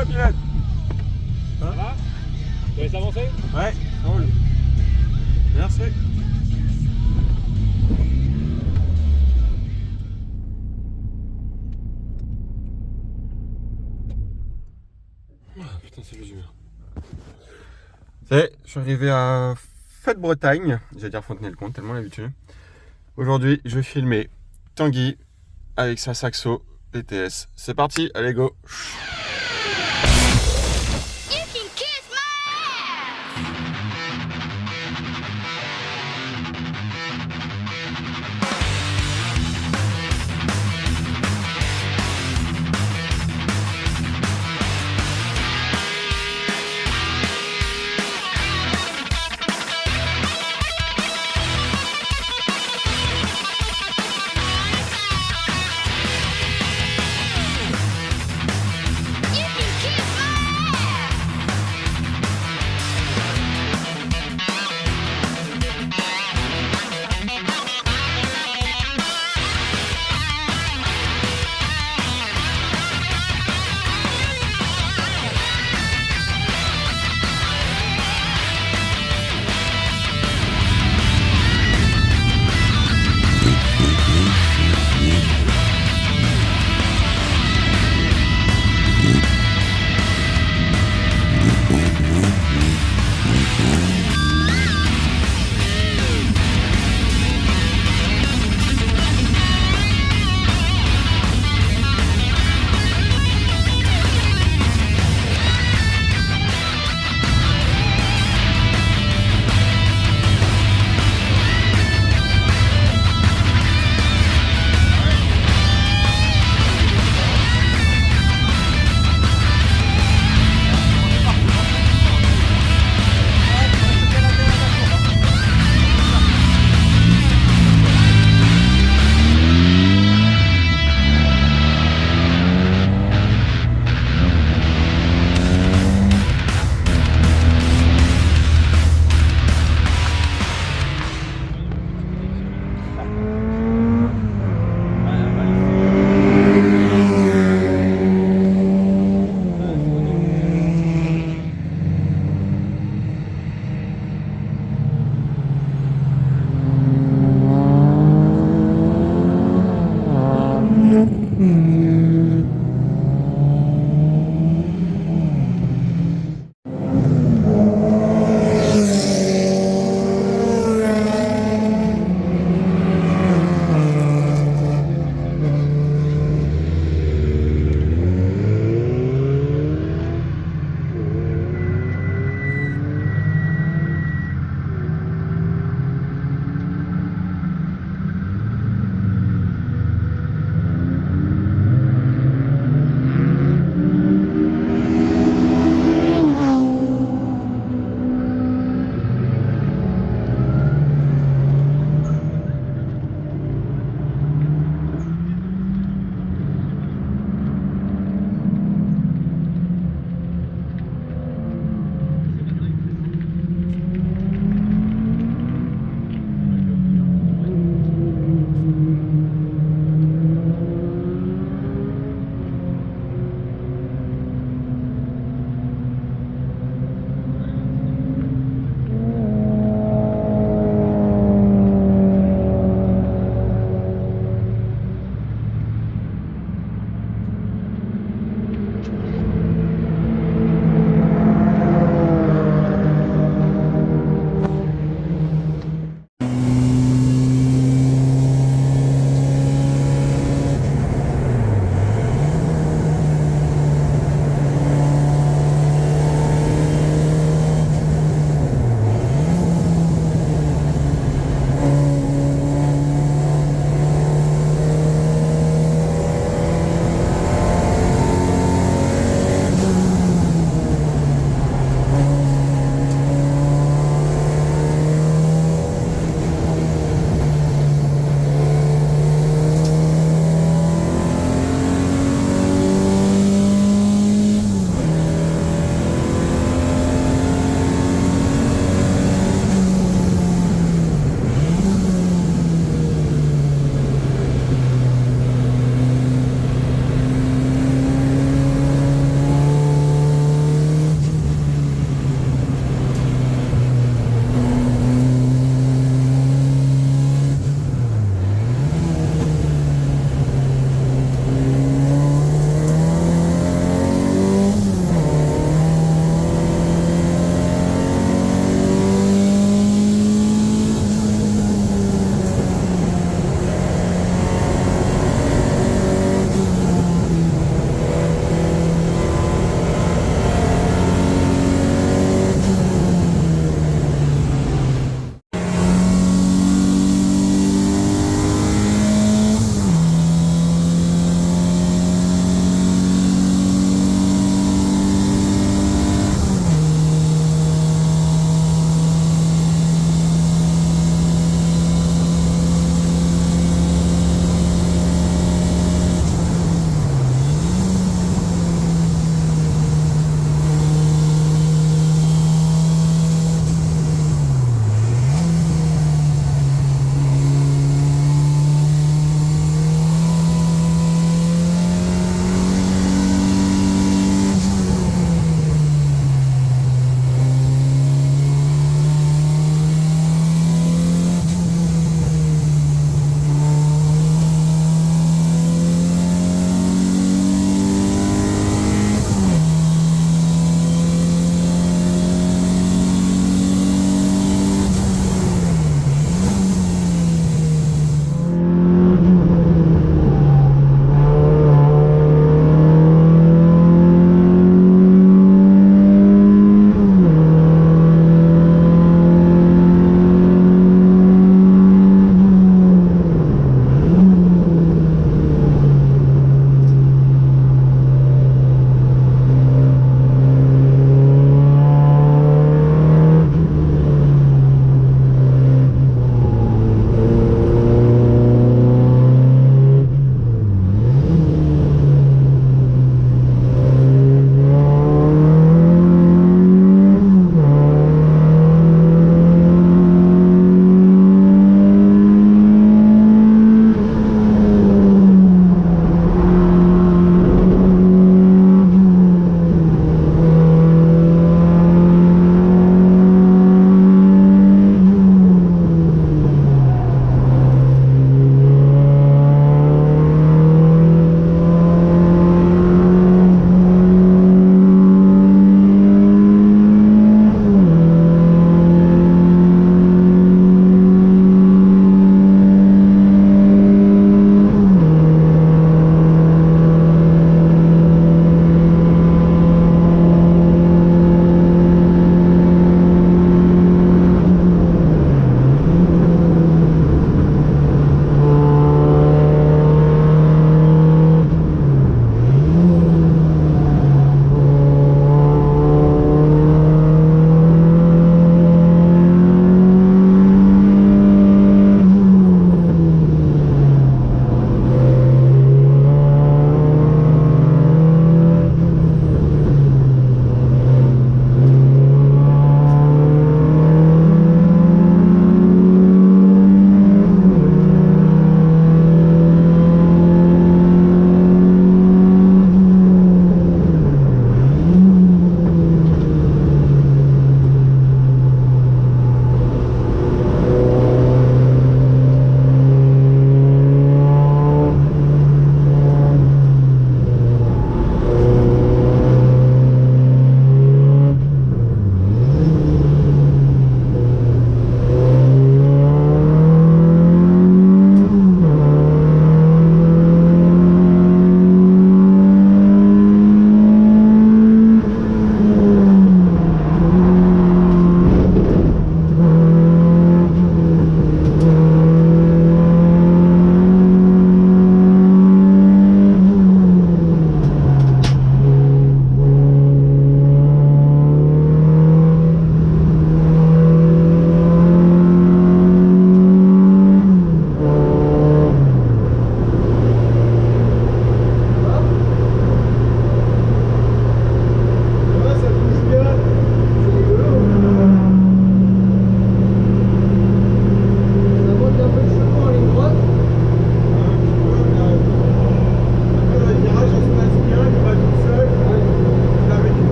le pilote. Ça va? Tu laisses avancer? Ouais, roule. Merci. Putain, c'est les humeurs. Ça y est, je suis arrivé à Fête-Bretagne. J'allais dire Fontenay-le-Comte, tellement l'habitude. Aujourd'hui, je vais filmer Tanguy avec sa Saxo DTS. C'est parti, allez go.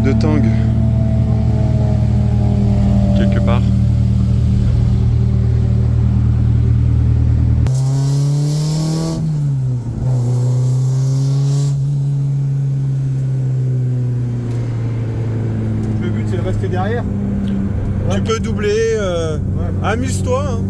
de Tang quelque part. Le but c'est de rester derrière. Tu peux doubler, amuse-toi. Hein.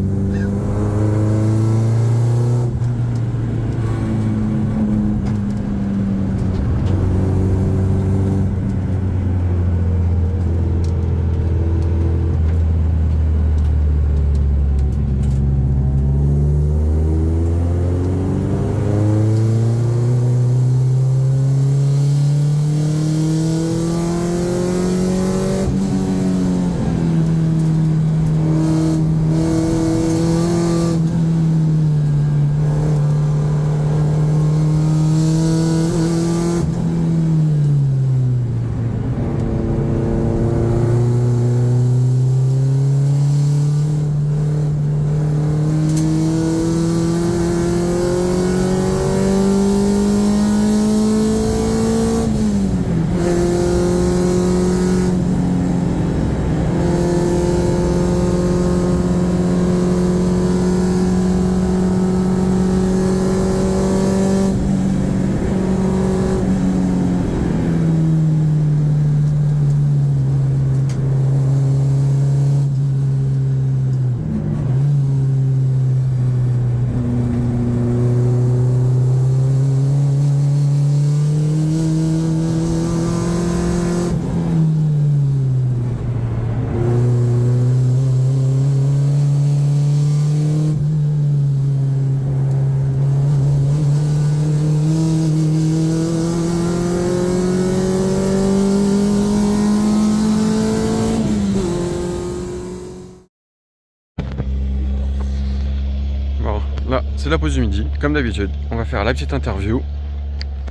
Bon, là, c'est la pause du midi, comme d'habitude. On va faire la petite interview.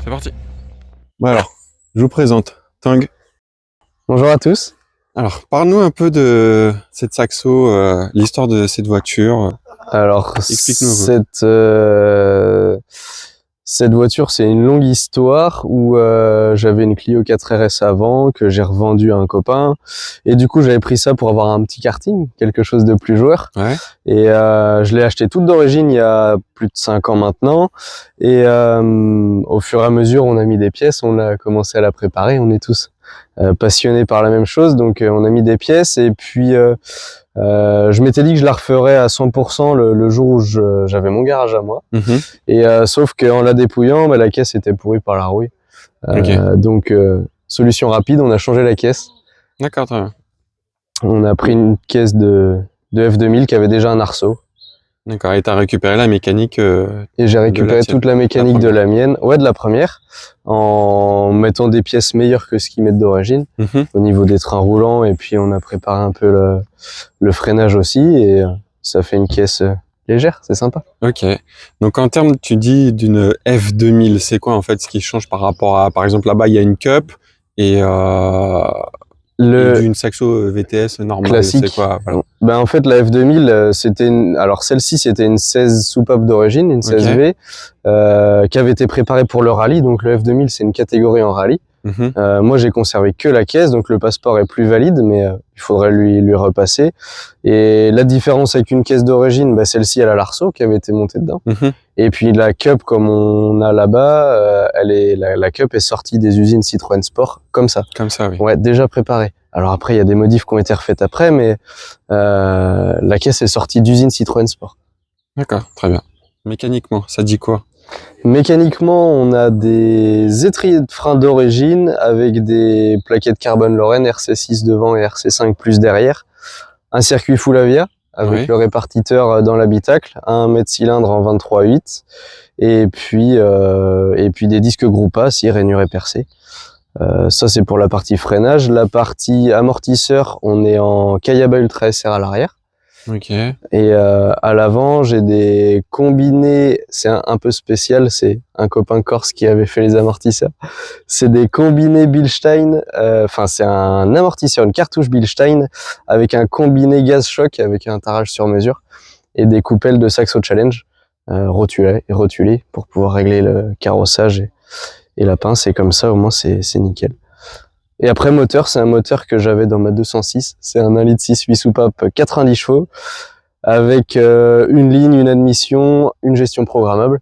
C'est parti. Bon alors, je vous présente Tang. Bonjour à tous. Alors, parle-nous un peu de cette Saxo, l'histoire de cette voiture. Alors, Explique-nous un cette voiture, c'est une longue histoire où j'avais une Clio 4 RS avant que j'ai revendue à un copain. Et du coup, j'avais pris ça pour avoir un petit karting, quelque chose de plus joueur. Ouais. Et je l'ai acheté toute d'origine il y a plus de 5 ans maintenant. Et au fur et à mesure, on a mis des pièces, on a commencé à la préparer. On est tous passionnés par la même chose, donc on a mis des pièces. Et puis, je m'étais dit que je la referais à 100% le jour où j'avais mon garage à moi. Et sauf qu'en la dépouillant, la caisse était pourrie par la rouille. Donc, solution rapide, on a changé la caisse. D'accord, très bien. On a pris une caisse de F2000 qui avait déjà un arceau. D'accord, et t'as récupéré la mécanique Et j'ai récupéré toute la mécanique de la mienne, de la première, en mettant des pièces meilleures que ce qu'ils mettent d'origine, au niveau des trains roulants, et puis on a préparé un peu le freinage aussi, et ça fait une caisse légère, c'est sympa. Ok, donc en termes, tu dis d'une F2000, c'est quoi en fait ce qui change par rapport à, par exemple là-bas il y a une Cup, et d'une Saxo VTS normale, classique. C'est quoi voilà. En fait, la F2000, alors celle-ci, c'était une 16 soupape d'origine, une 16V, qui avait été préparée pour le rallye. Donc le F2000, c'est une catégorie en rallye. Moi, j'ai conservé que la caisse, donc le passeport est plus valide, mais il faudrait lui repasser. Et la différence avec une caisse d'origine, celle-ci, elle a l'arceau qui avait été monté dedans. Et puis la Cup, comme on a là-bas, la Cup est sortie des usines Citroën Sport, comme ça. Comme ça, oui. Ouais, déjà préparée. Alors après, il y a des modifs qui ont été refaites après, mais la caisse est sortie d'usine Citroën Sport. D'accord, très bien. Mécaniquement, ça dit quoi? Mécaniquement, on a des étriers de frein d'origine avec des plaquettes carbone Lorraine RC6 devant et RC5 plus derrière. Un circuit full Avia avec le répartiteur dans l'habitacle, un mètre cylindre en 23/8 et puis des disques Groupa, si rainurés percés. Ça c'est pour la partie freinage. La partie amortisseur, on est en Kayaba Ultra SR à l'arrière. Ok. Et à l'avant, j'ai des combinés, c'est un peu spécial, c'est un copain corse qui avait fait les amortisseurs. C'est des combinés Bilstein, c'est un amortisseur, une cartouche Bilstein avec un combiné gaz choc avec un tarage sur mesure et des coupelles de Saxo Challenge rotulées pour pouvoir régler le carrossage et la pince, et comme ça au moins c'est nickel. Et après, moteur, c'est un moteur que j'avais dans ma 206. C'est un 1,6 litre 8 soupape 90 chevaux avec une ligne, une admission, une gestion programmable.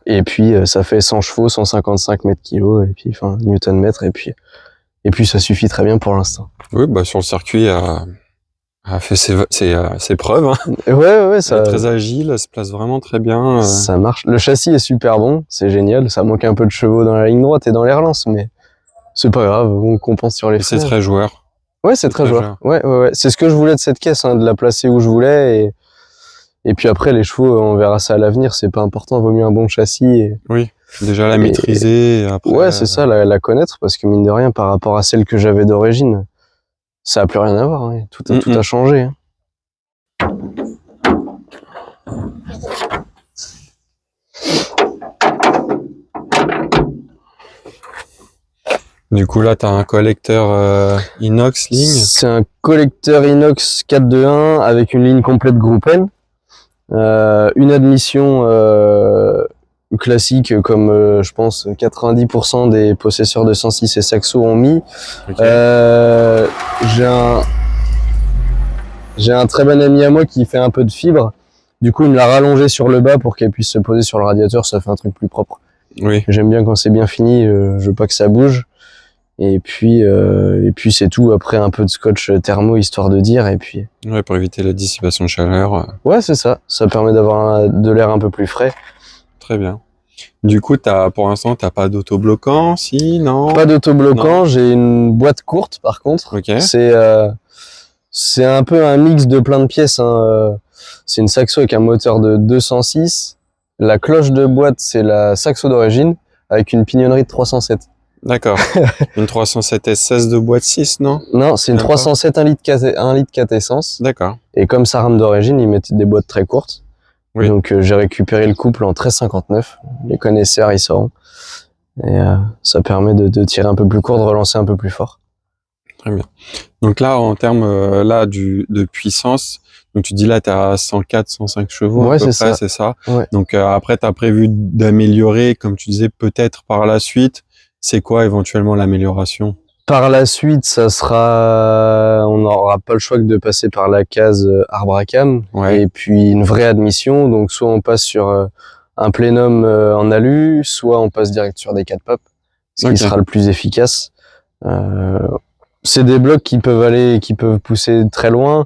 Et puis, ça fait 100 chevaux, 155 mètres kilos, et puis, enfin, newton-mètre, et puis ça suffit très bien pour l'instant. Oui, bah, sur le circuit, a fait ses preuves, hein. Ouais, Elle ça, est très agile, elle se place vraiment très bien. ça marche. Le châssis est super bon, c'est génial. Ça manque un peu de chevaux dans la ligne droite et dans les relances, mais c'est pas grave, on compense sur les Et c'est freins. très joueur. Ouais, c'est très joueur. Ouais. C'est ce que je voulais de cette caisse, hein, de la placer où je voulais. Et puis après, les chevaux, on verra ça à l'avenir. C'est pas important, vaut mieux un bon châssis. Oui, déjà la maîtriser, et après... Ouais, c'est ça, la connaître, parce que mine de rien, par rapport à celle que j'avais d'origine, ça a plus rien à voir. Hein. Tout a changé. Hein. Du coup, là, t'as un collecteur inox ligne. C'est un collecteur inox 421 avec une ligne complète groupe N. Une admission classique comme je pense 90% des possesseurs de 106 et Saxo ont mis. Okay. J'ai un très bon ami à moi qui fait un peu de fibre. Du coup, il me l'a rallongé sur le bas pour qu'elle puisse se poser sur le radiateur. Ça fait un truc plus propre. Oui. J'aime bien quand c'est bien fini. Je veux pas que ça bouge. Et puis c'est tout. Après, un peu de scotch thermo histoire de dire. Et puis. Ouais, pour éviter la dissipation de chaleur. Ouais, c'est ça. Ça permet d'avoir de l'air un peu plus frais. Très bien. Du coup, pour l'instant, t'as pas d'autobloquant, si, non? Pas d'autobloquant. J'ai une boîte courte, par contre. Ok. C'est un peu un mix de plein de pièces. Hein. C'est une Saxo avec un moteur de 206. La cloche de boîte, c'est la Saxo d'origine avec une pignonnerie de 307. D'accord. Une 307 S16 de boîte 6, non? Non, c'est une 307 1 litre 4 essence. D'accord. Et comme ça rame d'origine, ils mettent des boîtes très courtes. Oui. Donc j'ai récupéré le couple en 1359. Les connaisseurs, ils sauront. Et ça permet de tirer un peu plus court, de relancer un peu plus fort. Très bien. Donc là, en termes de puissance, donc tu dis là, tu as 104, 105 chevaux, ouais, à peu près, c'est ça. Ouais. Donc après, tu as prévu d'améliorer, comme tu disais, peut-être par la suite. C'est quoi éventuellement l'amélioration? Par la suite, ça sera, on n'aura pas le choix que de passer par la case arbre à cam, ouais. Et puis une vraie admission. Donc soit on passe sur un plénum en alu, soit on passe direct sur des 4 pop, ce qui sera le plus efficace. C'est des blocs qui peuvent pousser très loin.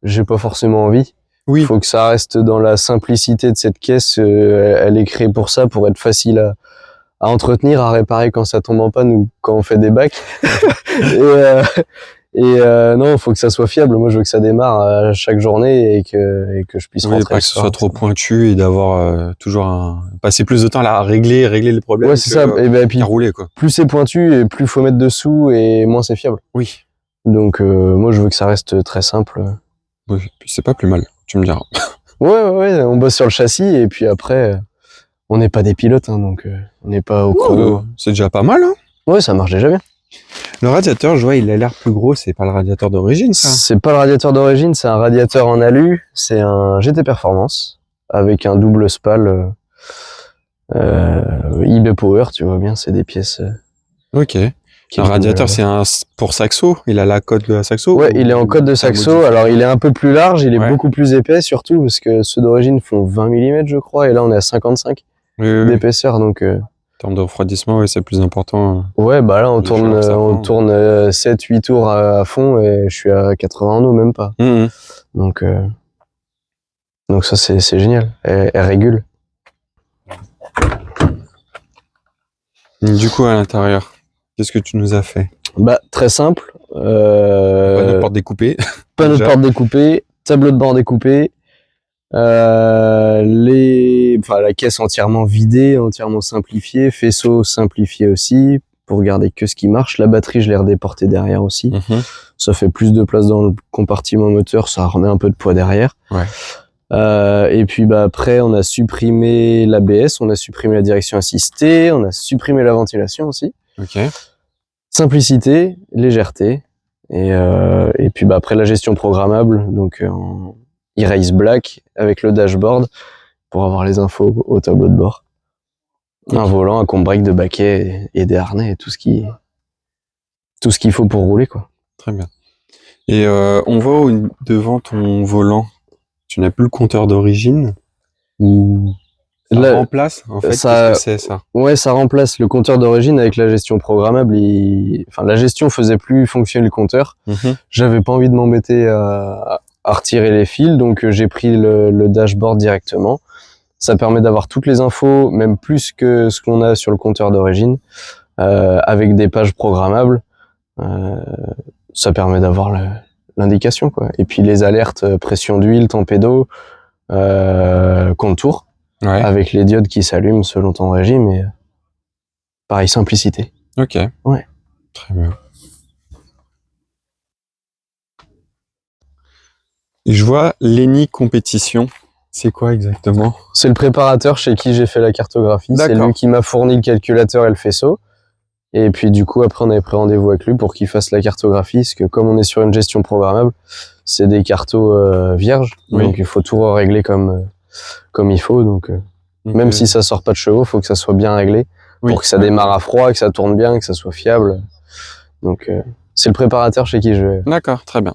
J'ai pas forcément envie. Oui. Il faut que ça reste dans la simplicité de cette caisse. Elle est créée pour ça, pour être facile à entretenir, à réparer quand ça tombe en panne ou quand on fait des bacs. Non, il faut que ça soit fiable. Moi, je veux que ça démarre à chaque journée et que je puisse rentrer. Pas que ce soit trop pointu et d'avoir toujours passer plus de temps à régler les problèmes. Ouais, c'est ça. Et puis, rouler, quoi. Plus c'est pointu et plus faut mettre dessous et moins c'est fiable. Oui. Donc, moi, je veux que ça reste très simple. Oui, c'est pas plus mal, tu me diras. Ouais, on bosse sur le châssis et puis après, on n'est pas des pilotes, hein, donc on n'est pas au chrono. C'est déjà pas mal, hein. Ouais, ça marche déjà bien. Le radiateur, je vois, il a l'air plus gros, c'est pas le radiateur d'origine, ça? C'est pas le radiateur d'origine, c'est un radiateur en alu, c'est un GT Performance, avec un double spal eBay Power, tu vois bien, c'est des pièces... Ok. Un radiateur, c'est pour Saxo? Il a la cote de la Saxo? Ouais, il est en cote de Saxo, alors il est un peu plus large, il est beaucoup plus épais, surtout, parce que ceux d'origine font 20 mm, je crois, et là on est à 55 d'épaisseur, donc... En termes de refroidissement, c'est plus important. Ouais, bah là, on tourne 7-8 tours à fond et je suis à 80 en eau, même pas. Donc ça, c'est génial. Elle régule. Du coup, à l'intérieur, qu'est-ce que tu nous as fait? Bah, très simple. Pas de porte découpée. Pas de porte découpée. Tableau de bord découpé. La caisse entièrement vidée, entièrement simplifiée, faisceau simplifié aussi pour garder que ce qui marche. La batterie, je l'ai redéportée derrière aussi. Ça fait plus de place dans le compartiment moteur, ça remet un peu de poids derrière. Ouais. Et puis après, on a supprimé l'ABS, on a supprimé la direction assistée, on a supprimé la ventilation aussi. Ok. Simplicité, légèreté, et puis après la gestion programmable, donc Erase Black avec le dashboard pour avoir les infos au tableau de bord. Un volant, un combrègue de baquet et des harnais et tout ce qui tout ce qu'il faut pour rouler, quoi. Très bien. Et on voit devant ton volant, tu n'as plus le compteur d'origine ou ça Là, remplace en fait, ça- qu'est-ce que c'est ça? Ouais, ça remplace le compteur d'origine avec la gestion programmable. Enfin, la gestion faisait plus fonctionner le compteur. J'avais pas envie de m'embêter à retirer les fils, donc j'ai pris le dashboard directement. Ça permet d'avoir toutes les infos, même plus que ce qu'on a sur le compteur d'origine, avec des pages programmables. Ça permet d'avoir l'indication, quoi. Et puis les alertes pression d'huile, tempête d'eau, contour, Ouais. avec les diodes qui s'allument selon ton régime. Et pareil, simplicité. Ok. Ouais. Très bien. Et je vois l'ENI compétition. C'est quoi exactement? C'est le préparateur chez qui j'ai fait la cartographie. C'est D'accord. lui qui m'a fourni le calculateur et le faisceau. Et puis du coup, après, on avait pris rendez-vous avec lui pour qu'il fasse la cartographie. Parce que comme on est sur une gestion programmable, c'est des cartos vierges. Oui. Donc il faut tout régler comme il faut. Donc même si ça sort pas de chevaux, faut que ça soit bien réglé. oui, Pour que ça démarre à froid, que ça tourne bien, que ça soit fiable. Donc c'est le préparateur chez qui je vais. D'accord, très bien.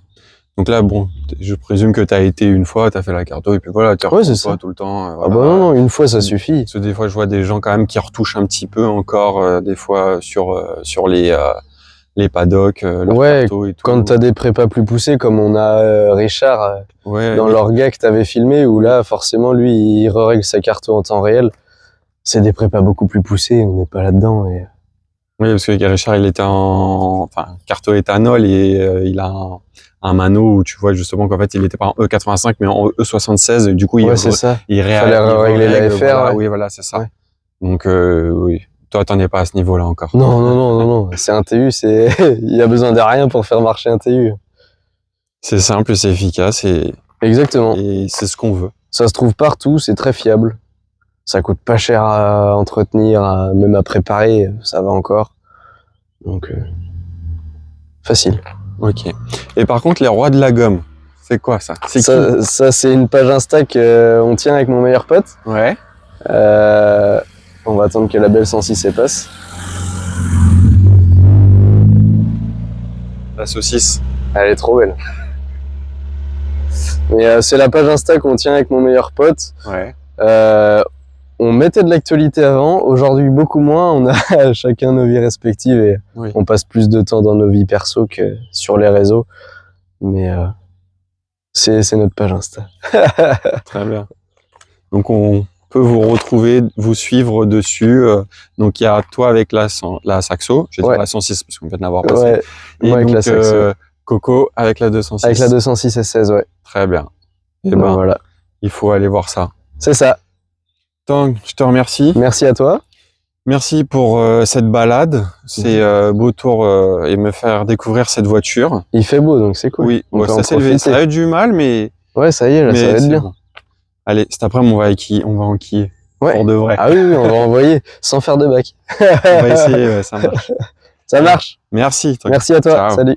Donc là, bon, je présume que tu as été une fois, tu as fait la carto, et puis voilà, tu Ouais, c'est retournes ça. pas tout le temps. Ah bah non, une fois ça suffit. Parce que des fois, je vois des gens quand même qui retouchent un petit peu encore, des fois, sur les paddocks, leur Ouais, carto et tout. quand t'as des prépas plus poussés, comme on a Richard Ouais, dans oui. l'orga que t'avais filmé, où là, forcément, lui, il règle sa carto en temps réel. C'est des prépas beaucoup plus poussés, on n'est pas là-dedans. Et... Oui, parce que Richard, il était enfin, carto éthanol et il a un mano où tu vois justement qu'en fait, il était pas en E85 mais en E76. Et du coup, Ouais, c'est ça. il Fallait régler la règle, FR. voilà, Ouais. oui, voilà, c'est ça. Ouais. Donc, oui. Toi, t'en es pas à ce niveau-là encore. Non. C'est un TU, il y a besoin de rien pour faire marcher un TU. C'est simple, c'est efficace Exactement. et c'est ce qu'on veut. Ça se trouve partout, c'est très fiable. Ça coûte pas cher à entretenir, même à préparer, ça va encore. Donc, facile. Ok. Et par contre, les rois de la gomme, c'est quoi ça? C'est qui? Ça c'est une page Insta qu'on tient avec mon meilleur pote. Ouais. On va attendre que la belle 106 passe. La saucisse. Elle est trop belle. Mais c'est la page Insta qu'on tient avec mon meilleur pote. Ouais. On mettait de l'actualité avant, aujourd'hui beaucoup moins. On a chacun nos vies respectives et Oui. on passe plus de temps dans nos vies perso que sur les réseaux. Mais c'est notre page Insta. Très bien. Donc on peut vous retrouver, vous suivre dessus. Donc il y a toi avec la Saxo, j'ai dit Ouais. la 106 parce qu'on vient de l'avoir passé. Ouais, Et moi avec donc la Saxo. Coco avec la 206. Avec la 206 S16, ouais. Très bien. Et Donc, ben voilà. il faut aller voir ça. C'est ça. Tang, je te remercie. Merci à toi. Merci pour cette balade, c'est beau tour et me faire découvrir cette voiture. Il fait beau, donc c'est cool. Oui, On bon, peut en ça s'est levé. profiter. Ça a eu du mal, mais Ouais, ça y est, là, ça va être c'est bien. bon. Allez, cet après-midi, on va enquiller. Ouais. Pour de vrai. Ah oui, on va envoyer sans faire de bac. On va essayer, ouais, ça marche. Ça marche. Merci. Tang. Merci à toi. Ciao. Salut.